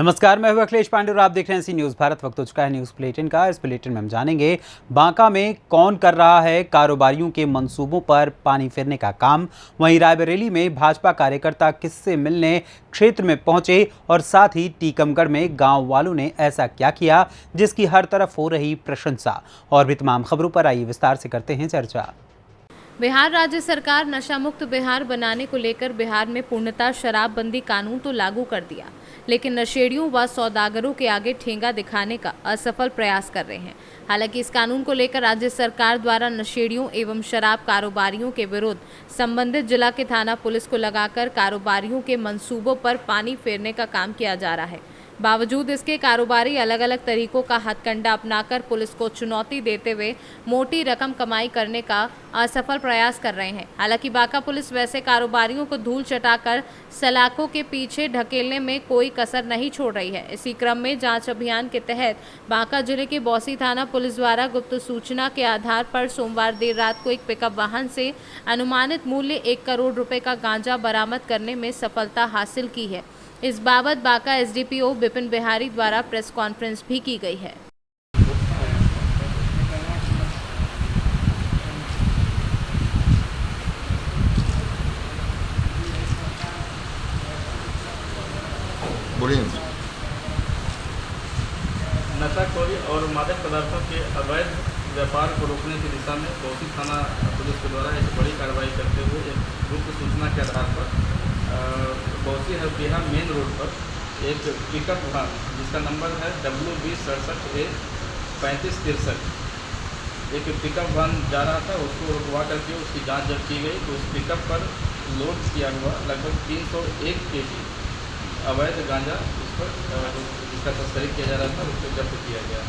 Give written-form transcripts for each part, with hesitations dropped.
नमस्कार, मैं हूं अखिलेश पांडे और आप देख रहे हैं सी न्यूज़ भारत। वक्त हो चुका है न्यूज़ बुलेटिन का। इस बुलेटिन में हम जानेंगे बांका में कौन कर रहा है कारोबारियों के मंसूबों पर पानी फेरने का काम। वहीं रायबरेली में भाजपा कार्यकर्ता किससे मिलने क्षेत्र में पहुंचे और साथ ही टीकमगढ़ में गांव वालों ने ऐसा क्या किया जिसकी हर तरफ हो रही प्रशंसा। और भी तमाम खबरों पर आइए विस्तार से करते हैं चर्चा। बिहार राज्य सरकार नशा मुक्त बिहार बनाने को लेकर बिहार में पूर्णतः शराबबंदी कानून तो लागू कर दिया, लेकिन नशेड़ियों व सौदागरों के आगे ठेंगा दिखाने का असफल प्रयास कर रहे हैं। हालांकि इस कानून को लेकर राज्य सरकार द्वारा नशेड़ियों एवं शराब कारोबारियों के विरुद्ध संबंधित जिला के थाना पुलिस को लगाकर कारोबारियों के मंसूबों पर पानी फेरने का काम किया जा रहा है। बावजूद इसके कारोबारी अलग अलग तरीकों का हथकंडा अपनाकर पुलिस को चुनौती देते हुए मोटी रकम कमाई करने का असफल प्रयास कर रहे हैं। हालांकि बांका पुलिस वैसे कारोबारियों को धूल चटाकर सलाखों के पीछे ढकेलने में कोई कसर नहीं छोड़ रही है। इसी क्रम में जांच अभियान के तहत बांका जिले के बौसी थाना पुलिस द्वारा गुप्त सूचना के आधार पर सोमवार देर रात को एक पिकअप वाहन से अनुमानित मूल्य 1 करोड़ रुपए का गांजा बरामद करने में सफलता हासिल की है। इस बाबत बांका एसडीपीओ विपिन बिहारी द्वारा प्रेस कॉन्फ्रेंस भी की गई है। नशाखोरी और मादक पदार्थों के अवैध व्यापार को रोकने की दिशा में बौसी थाना पुलिस के द्वारा एक बड़ी कार्रवाई करते हुए एक गुप्त सूचना के आधार पर बौसी हरबिहा मेन रोड पर एक पिकअप वाहन जिसका नंबर है WB67A 3563 एक पिकअप वाहन जा रहा था। उसको रुकवा करके उसकी जांच जब की गई तो उस पिकअप पर लोड किया हुआ लगभग 301 kg अवैध गांजा उस पर जिसका तस्करी किया जा रहा था उसको जब्त किया गया।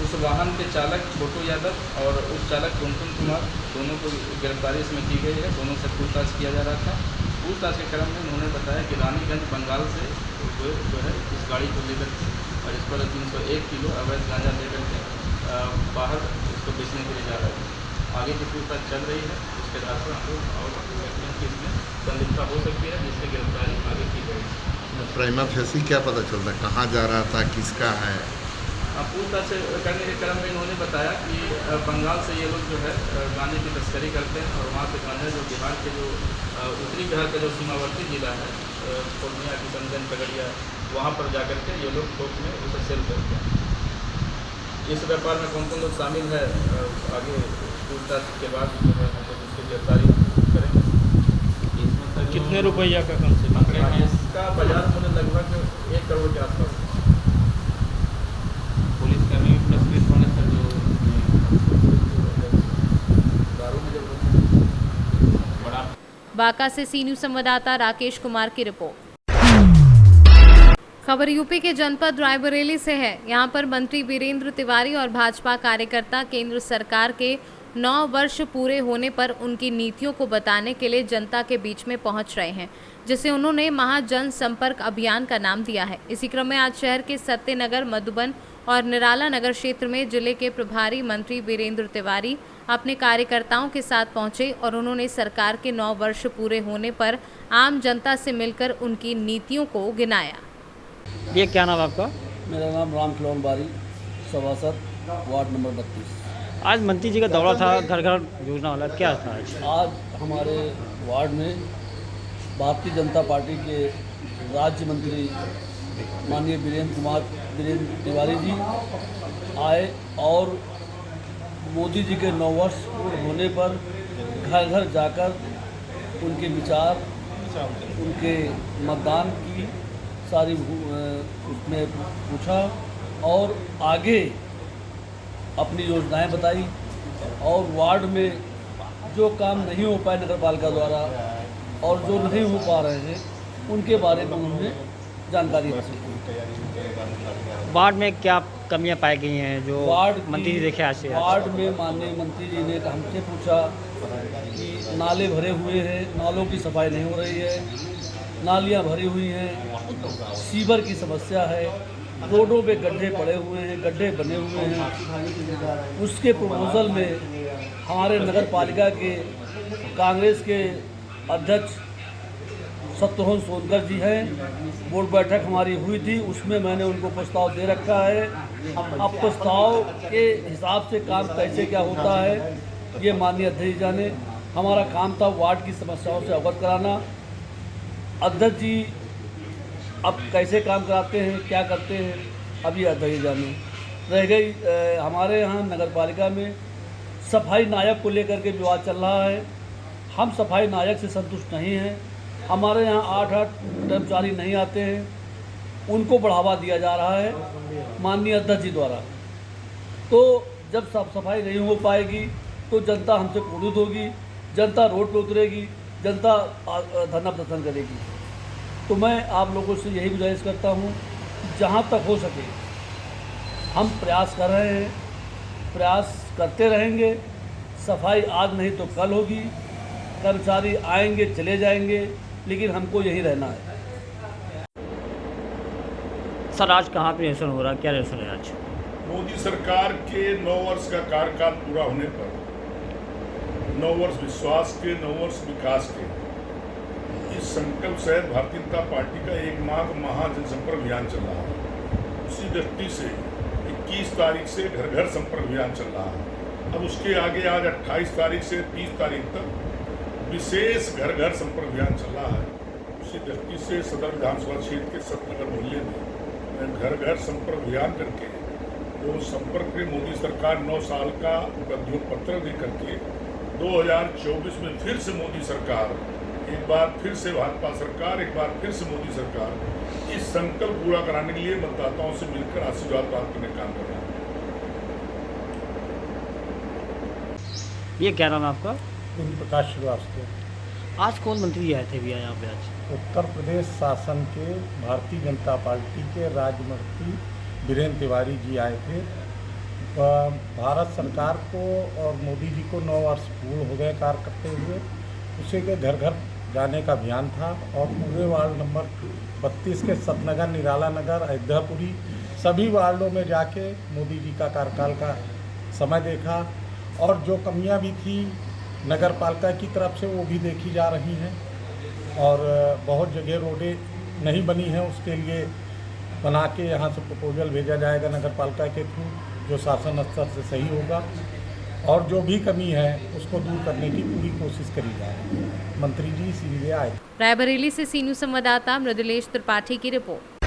उस वाहन के चालक छोटू यादव और उप चालक टुनटुन कुमार दोनों को गिरफ्तारी इसमें की गई है। दोनों से पूछताछ किया जा रहा था। पूछताछ के क्रम में उन्होंने बताया कि रानीगंज बंगाल से जो है इस गाड़ी को लेकर के और इस पर 301 किलो अवैध गांजा लेकर के बाहर इसको बेचने के लिए जा रहा है। आगे की पूछताछ चल रही है। उसके आधार पर हमको और इसमें संलिप्तता हो सकती है जिससे गिरफ्तारी आगे की जाएगी। प्राइमा फेसी क्या पता चलता है कहाँ जा रहा था, किसका है? पूछताछ करने के क्रम में इन्होंने बताया कि बंगाल से ये लोग जो है गांजे की तस्करी करते हैं और वहाँ से गांजा जो बिहार के जो उत्तरी बिहार का जो सीमावर्ती जिला है पूर्णिया किशनगंज खगड़िया वहाँ पर जाकर के ये लोग थोक में उसे सेल करते हैं। इस व्यापार में कौन कौन लोग शामिल है आगे पूछताछ के बाद जो है हम लोग उसकी गिरफ्तारी करेंगे। कितने रुपया का कम से कम? इसका बाजार मूल्य लगभग 1 करोड़ के आसपास। बांका से सी न्यूज़ संवाददाता राकेश कुमार की रिपोर्ट। खबर यूपी के जनपद रायबरेली से है। यहां पर मंत्री वीरेंद्र तिवारी और भाजपा कार्यकर्ता केंद्र सरकार के 9 वर्ष पूरे होने पर उनकी नीतियों को बताने के लिए जनता के बीच में पहुंच रहे हैं, जिसे उन्होंने महाजन संपर्क अभियान का नाम दिया है। इसी क्रम में आज शहर के सत्यनगर, मधुबन और निराला नगर क्षेत्र में जिले के प्रभारी मंत्री वीरेंद्र तिवारी अपने कार्यकर्ताओं के साथ पहुंचे और उन्होंने सरकार के 9 वर्ष पूरे होने पर आम जनता से मिलकर उनकी नीतियों को गिनाया। ये क्या नाम आपका? मेरा नाम राम खिलौन बारी, सभासद वार्ड नंबर 32। आज मंत्री जी का दौरा था, घर घर योजना वाला, क्या था आज हमारे वार्ड में भारतीय जनता पार्टी के राज्य मंत्री माननीय वीरेंद्र तिवारी जी आए और मोदी जी के 9 वर्ष पूर्ण होने पर घर घर जाकर उनके विचार, उनके मतदान की सारी उसमें पूछा और आगे अपनी योजनाएं बताई और वार्ड में जो काम नहीं हो पाए नगर पालिका द्वारा और जो नहीं हो पा रहे हैं उनके बारे में उन्होंने जानकारी हासिल की। वार्ड में क्या कमियां पाई गई हैं जो मंत्री जी देखे आज से? वार्ड में माननीय मंत्री जी ने हमसे पूछा कि नाले भरे हुए हैं, नालों की सफाई नहीं हो रही है, नालियां भरी हुई हैं, सीवर की समस्या है, रोडों पे गड्ढे पड़े हुए हैं, गड्ढे बने हुए हैं। उसके प्रपोजल में हमारे नगर पालिका के कांग्रेस के अध्यक्ष शत्रुघ्न सोनकर जी हैं। बोर्ड बैठक हमारी हुई थी, उसमें मैंने उनको प्रस्ताव दे रखा है। अब प्रस्ताव के हिसाब से काम कैसे क्या होता है ये माननीय अध्यक्ष जाने। हमारा काम था वार्ड की समस्याओं से अवगत कराना। अध्यक्ष जी अब कैसे काम कराते हैं, क्या करते हैं, अभी अध्यक्ष जाने। रह गई हमारे यहाँ नगर पालिका में सफाई नायक को लेकर के विवाद चल रहा है। हम सफाई नायक से संतुष्ट नहीं हैं। हमारे यहाँ 8 कर्मचारी नहीं आते हैं, उनको बढ़ावा दिया जा रहा है माननीय अध्यक्ष जी द्वारा। तो जब साफ सफाई नहीं हो पाएगी तो जनता हमसे क्रोधित होगी, जनता रोड पर उतरेगी, जनता धरना प्रदर्शन करेगी। तो मैं आप लोगों से यही गुजारिश करता हूँ कि जहाँ तक हो सके हम प्रयास कर रहे हैं, प्रयास करते रहेंगे। सफाई आज नहीं तो कल होगी। कर्मचारी आएंगे चले जाएंगे, लेकिन हमको यहीं रहना है। सर आज कहाँ पे निरसन हो रहा है, क्या निरसन है आज? मोदी सरकार के 9 वर्ष का कार्यकाल पूरा होने पर 9 वर्ष विश्वास के, 9 वर्ष विकास के, इस संकल्प सहित भारतीय जनता पार्टी का 1 माह महा जनसंपर्क अभियान चल रहा है। उसी दृष्टि से 21 तारीख से घर घर संपर्क अभियान चल रहा है। अब उसके आगे आज 28 तारीख से 30 तारीख तक विशेष घर घर संपर्क अभियान चल रहा है। उसी दृष्टि से सदर विधानसभा क्षेत्र के सतनगर मोहल्ले में घर घर संपर्क अभियान करके जो संपर्क में मोदी सरकार 9 साल का उद्योग पत्र दे करके 2024 में फिर से मोदी सरकार, एक बार फिर से भाजपा सरकार, एक बार फिर से मोदी सरकार इस संकल्प पूरा कराने के लिए मतदाताओं से मिलकर आशीर्वाद प्राप्त करने का काम कर रहा है। ये क्या नाम है आपका? प्रकाश श्रीवास्तव। आज कौन मंत्री आए थे भैया यहाँ पे आज? उत्तर प्रदेश शासन के भारतीय जनता पार्टी के राज्य मंत्री वीरेंद्र तिवारी जी आए थे। भारत सरकार को और मोदी जी को 9 वर्ष पूर्ण हो गए कार्य करते हुए। उसी के घर घर जाने का अभियान था और पूरे वार्ड नंबर 32 के सतनगर, निराला नगर, अयोध्यापुरी सभी वार्डों में जाके मोदी जी का कार्यकाल का समय देखा और जो कमियां भी थी नगर पालिका की तरफ से वो भी देखी जा रही हैं। और बहुत जगह रोडें नहीं बनी हैं, उसके लिए बना के यहाँ से प्रपोजल भेजा जाएगा नगर पालिका के थ्रू, जो शासन स्तर से सही होगा और जो भी कमी है उसको दूर करने की पूरी कोशिश करी जाएगी। मंत्री जी सीधे आए। रायबरेली से सी न्यूज़ संवाददाता मृदुलेश त्रिपाठी की रिपोर्ट।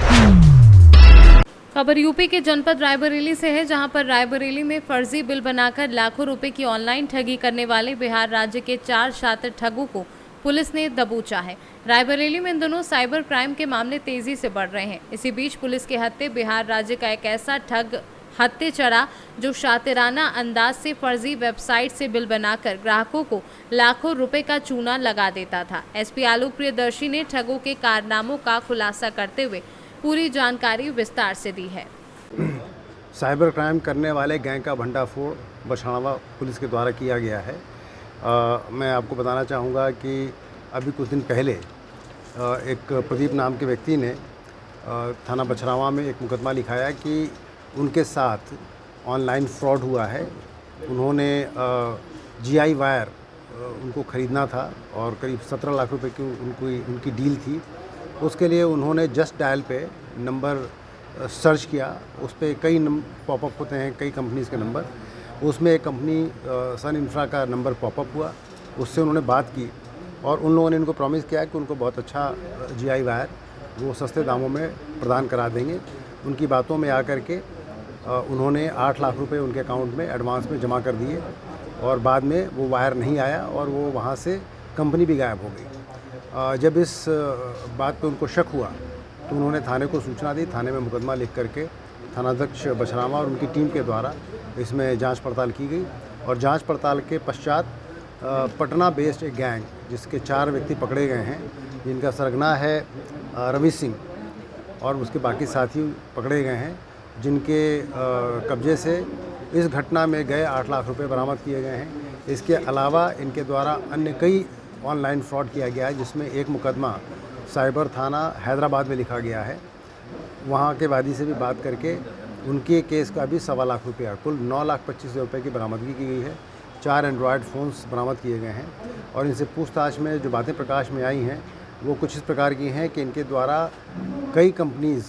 खबर यूपी के जनपद रायबरेली से है, जहां पर रायबरेली में फर्जी बिल बनाकर लाखों रुपए की ऑनलाइन ठगी करने वाले बिहार राज्य के 4 छात्र ठगों को पुलिस ने दबोचा है। रायबरेली में इन दोनों साइबर क्राइम के मामले तेजी से बढ़ रहे हैं। इसी बीच पुलिस के हत्थे बिहार राज्य का एक ऐसा ठग हत्थे चढ़ा जो शातिराना अंदाज से फर्जी वेबसाइट से बिल बनाकर ग्राहकों को लाखों रुपए का चूना लगा देता था। एसपी आलोक प्रियदर्शी ने ठगों के कारनामों का खुलासा करते हुए पूरी जानकारी विस्तार से दी है। साइबर क्राइम करने वाले गैंग का भंडाफोड़ बछावा पुलिस के द्वारा किया गया है। मैं आपको बताना चाहूँगा कि अभी कुछ दिन पहले एक प्रदीप नाम के व्यक्ति ने थाना बछरावा में एक मुकदमा लिखाया कि उनके साथ ऑनलाइन फ्रॉड हुआ है। उन्होंने GI वायर उनको ख़रीदना था और करीब 17 लाख रुपए की उनकी डील थी। उसके लिए उन्होंने जस्ट डायल पे नंबर सर्च किया। उस पर कई पॉपअप होते हैं, कई कंपनीज़ के नंबर। उसमें एक कंपनी सन इंफ्रा का नंबर पॉपअप हुआ। उससे उन्होंने बात की और उन लोगों ने इनको प्रॉमिस किया कि उनको बहुत अच्छा GI वायर वो सस्ते दामों में प्रदान करा देंगे। उनकी बातों में आकर के उन्होंने 8 लाख रुपए उनके अकाउंट में एडवांस में जमा कर दिए और बाद में वो वायर नहीं आया और वो वहाँ से कंपनी भी गायब हो गई। जब इस बात पे उनको शक हुआ तो उन्होंने थाने को सूचना दी। थाने में मुकदमा लिख करके थानाध्यक्ष बछरावा और उनकी टीम के द्वारा इसमें जांच पड़ताल की गई और जांच पड़ताल के पश्चात पटना बेस्ड एक गैंग जिसके 4 व्यक्ति पकड़े गए हैं, जिनका सरगना है रवि सिंह और उसके बाकी साथी पकड़े गए हैं, जिनके कब्जे से इस घटना में गए 8 लाख रुपए बरामद किए गए हैं। इसके अलावा इनके द्वारा अन्य कई ऑनलाइन फ्रॉड किया गया है, जिसमें एक मुकदमा साइबर थाना हैदराबाद में लिखा गया है। वहाँ के वादी से भी बात करके उनके केस का भी 1.25 लाख रुपया, कुल 9,25,000 रुपये की बरामदगी की गई है। 4 एंड्रॉयड फ़ोन्स बरामद किए गए हैं और इनसे पूछताछ में जो बातें प्रकाश में आई हैं वो कुछ इस प्रकार की हैं कि इनके द्वारा कई कंपनीज़,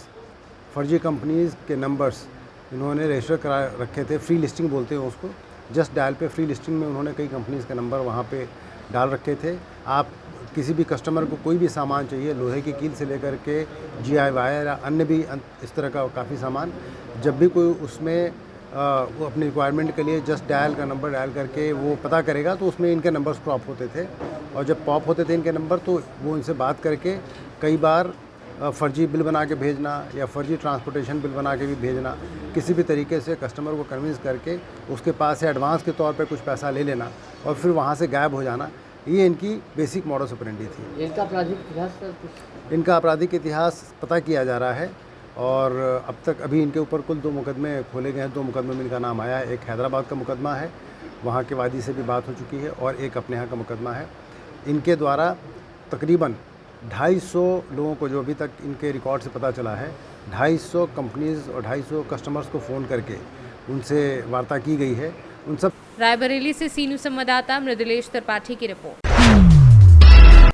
फर्जी कंपनीज़ के नंबर्स इन्होंने रजिस्टर करा रखे थे। फ्री लिस्टिंग बोलते हैं उसको। जस्ट डायल पे फ्री लिस्टिंग में उन्होंने कई कंपनीज़ के नंबर वहाँ पे डाल रखे थे। आप किसी भी कस्टमर को कोई भी सामान चाहिए, लोहे की कील से लेकर के GI वायर या अन्य भी इस तरह का काफ़ी सामान, जब भी कोई उसमें वो अपनी रिक्वायरमेंट के लिए जस्ट डायल का नंबर डायल करके वो पता करेगा तो उसमें इनके नंबर्स पॉप होते थे। और जब पॉप होते थे इनके नंबर तो वो इनसे बात करके कई बार फ़र्जी बिल बना के भेजना या फ़र्जी ट्रांसपोर्टेशन बिल बना के भी भेजना, किसी भी तरीके से कस्टमर को कन्विंस करके उसके पास से एडवांस के तौर पे कुछ पैसा ले लेना और फिर वहाँ से गायब हो जाना, ये इनकी बेसिक मॉडस ऑपरेंडी थी। इनका आपराधिक इतिहास सर? इनका आपराधिक इतिहास पता किया जा रहा है और अब तक अभी इनके ऊपर कुल 2 मुकदमे खोले गए हैं। 2 मुकदमे में इनका नाम आया है। एक हैदराबाद का मुकदमा है, वहाँ के वादी से भी बात हो चुकी है, और एक अपने यहाँ का मुकदमा है। इनके द्वारा तकरीबन 250 लोगों को, जो अभी तक इनके रिकॉर्ड से पता चला है, 250 कंपनीज़ और 250 कस्टमर्स को फ़ोन करके उनसे वार्ता की गई है। उन सब रायबरेली से सी न्यूज़ संवाददाता मृदुलेश त्रिपाठी की रिपोर्ट।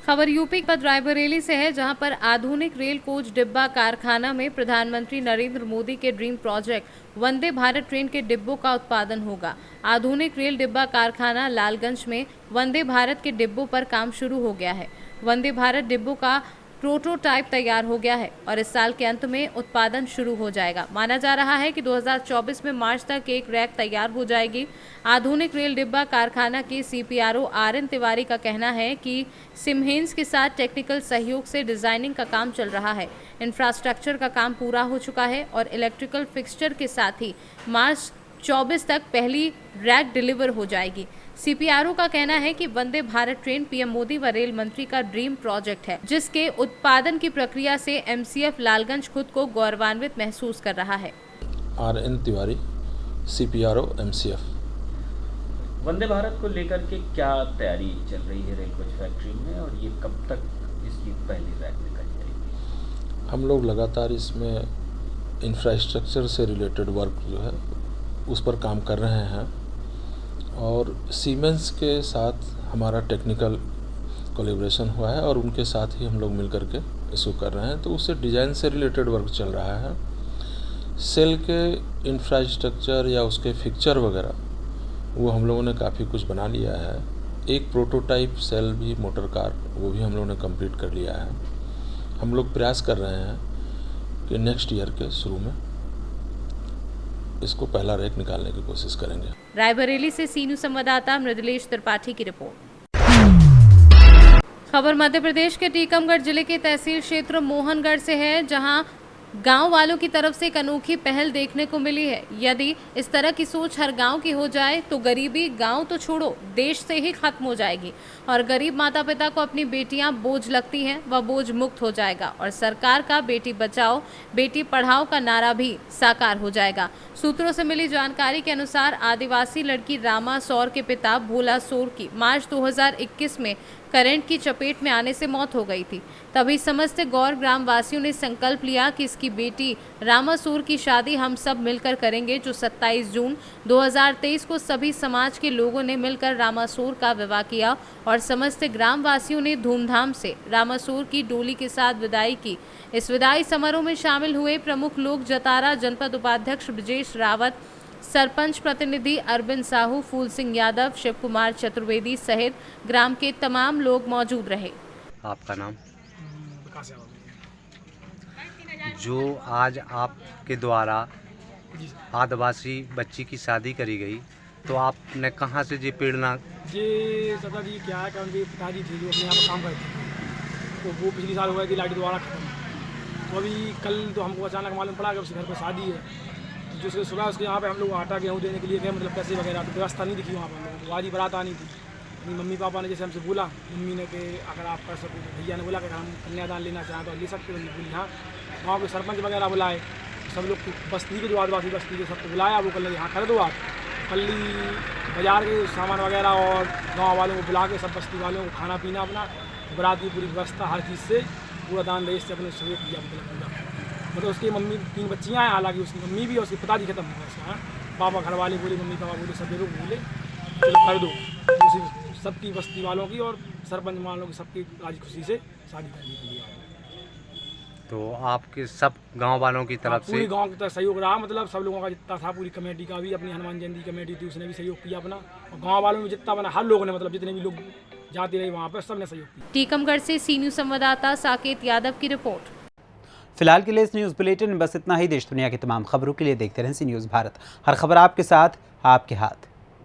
खबर यूपी के रायबरेली से है, जहां पर आधुनिक रेल कोच डिब्बा कारखाना में प्रधानमंत्री नरेंद्र मोदी के dream project Vande Bharat train के डिब्बों का उत्पादन होगा। आधुनिक रेल डिब्बा कारखाना लालगंज में वंदे भारत के डिब्बों पर काम शुरू हो गया है। वंदे भारत डिब्बों का प्रोटोटाइप तैयार हो गया है और इस साल के अंत में उत्पादन शुरू हो जाएगा। माना जा रहा है कि 2024 में मार्च तक एक रैक तैयार हो जाएगी। आधुनिक रेल डिब्बा कारखाना के CPRO RN तिवारी का कहना है कि सिमहेंस के साथ टेक्निकल सहयोग से डिजाइनिंग का काम चल रहा है। इंफ्रास्ट्रक्चर का काम पूरा हो चुका है और इलेक्ट्रिकल फिक्सचर के साथ ही मार्च 24 तक पहली रैक डिलीवर हो जाएगी। CPRO का कहना है कि वंदे भारत ट्रेन PM मोदी व रेल मंत्री का ड्रीम प्रोजेक्ट है, जिसके उत्पादन की प्रक्रिया से MCF लालगंज खुद को गौरवान्वित महसूस कर रहा है। RN Tiwari, CPRO MCF। Vande Bharat को लेकर के क्या तैयारी चल रही है रेल कोच फैक्ट्री में, और ये कब तक इसकी पहली रैक निकल जाएगी? हम लोग लगातार इसमें इंफ्रास्ट्रक्चर से रिलेटेड वर्क जो है उस पर काम कर रहे हैं और सीमेंस के साथ हमारा टेक्निकल कोलैबोरेशन हुआ है और उनके साथ ही हम लोग मिल कर के इसको कर रहे हैं। तो उससे डिज़ाइन से रिलेटेड वर्क चल रहा है। सेल के इंफ्रास्ट्रक्चर या उसके फिक्चर वगैरह वो हम लोगों ने काफ़ी कुछ बना लिया है। एक प्रोटोटाइप सेल भी मोटर कार वो भी हम लोगों ने कंप्लीट कर लिया है। हम लोग प्रयास कर रहे हैं कि नेक्स्ट ईयर के शुरू में इसको पहला रैक निकालने की कोशिश करेंगे। रायबरेली से सी न्यूज़ संवाददाता मृदुलेश त्रिपाठी की रिपोर्ट। खबर मध्य प्रदेश के टीकमगढ़ जिले के तहसील क्षेत्र मोहनगढ़ से है, जहां गांव वालों की तरफ से एक अनोखी पहल देखने को मिली है। यदि इस तरह की सोच हर गांव की हो जाए तो गरीबी गांव तो छोड़ो देश से ही खत्म हो जाएगी और गरीब माता पिता को अपनी बेटियां बोझ लगती हैं वह बोझ मुक्त हो जाएगा और सरकार का बेटी बचाओ बेटी पढ़ाओ का नारा भी साकार हो जाएगा। सूत्रों से मिली जानकारी के अनुसार आदिवासी लड़की रामा सौर के पिता भोला सौर की मार्च 2021 में करंट की चपेट में आने से मौत हो गई थी। तभी समस्त गौर ग्राम वासियों ने संकल्प लिया कि इसकी बेटी रामा सूर की शादी हम सब मिलकर करेंगे, जो 27 जून 2023 को सभी समाज के लोगों ने मिलकर रामा सूर का विवाह किया और समस्त ग्राम वासियों ने धूमधाम से रामा सूर की डोली के साथ विदाई की। इस विदाई समारोह में शामिल हुए प्रमुख लोग जतारा जनपद उपाध्यक्ष ब्रजेश रावत, सरपंच प्रतिनिधि अरविंद साहू, फूल सिंह यादव, शिव कुमार चतुर्वेदी सहित ग्राम के तमाम लोग मौजूद रहे। आपका नाम? जो आज आपके द्वारा आदिवासी बच्ची की शादी करी गई, तो आपने कहाँ से जी प्रेरणा? जी सदा जी क्या है कि उनके पिताजी थे जो अपने यहाँ पर काम करते थे, तो वो पिछले साल हो गई थी लाइट दोबारा खत्म। तो अभी कल तो हमको अचानक मालूम पड़ा कि उसके घर पर शादी है, जो उसके सुबह उसके यहाँ पे हम लोग आटा गेहूँ देने के लिए गए, मतलब पैसे वगैरह तो व्यवस्था नहीं दिखी वहाँ पर। तो आज ही बारात आनी थी, अपनी मम्मी पापा ने जैसे हमसे बोला, मम्मी ने कि अगर आप कर सको, भैया ने बोला कि हम कन्यादान लेना चाहें तो ले सकते हो। बोली हाँ। गाँव के सरपंच वगैरह बुलाए, सब लोग बस्ती के जो आदिवासी बस्ती के सबको बुलाया, वो कल हाँ कर दो आप। कल बाजार के सामान वगैरह और गाँव वालों को बुला के सब बस्ती वालों को खाना पीना अपना बारात की पूरी व्यवस्था हर चीज़ से पूरा दान दहेज से अपने सहयोग किया। मतलब उसकी मम्मी 3 बच्चियाँ हैं, हालांकि उसकी मम्मी भी और उसके पिताजी खत्म हो गए उसका। पापा घर वाले बोले, मम्मी पापा बोले, सब लोग बोले चलो कर दो। उसी सबकी बस्ती वालों की और सरपंच मान लो कि सबकी आज खुशी से शादी करने के लिए आए। तो आपके सब गांव वालों की तरफ से पूरी गांव की तरफ सहयोग रहा, मतलब सब लोगों का जितना था, पूरी कमेटी का भी, अपनी हनुमान जयंती कमेटी थी उसने भी सहयोग किया अपना, और गांव वालों में जितना बना हर लोगों ने, मतलब जितने भी लोग जाते रहे वहाँ पर सबने सहयोग किया। टीकमगढ़ से सी न्यूज़ संवाददाता साकेत यादव की रिपोर्ट। फिलहाल के लिए इस न्यूज़ बुलेटिन में बस इतना ही। देश दुनिया की तमाम खबरों के लिए देखते रहें सी न्यूज़ भारत। हर खबर आपके साथ, आपके हाथ।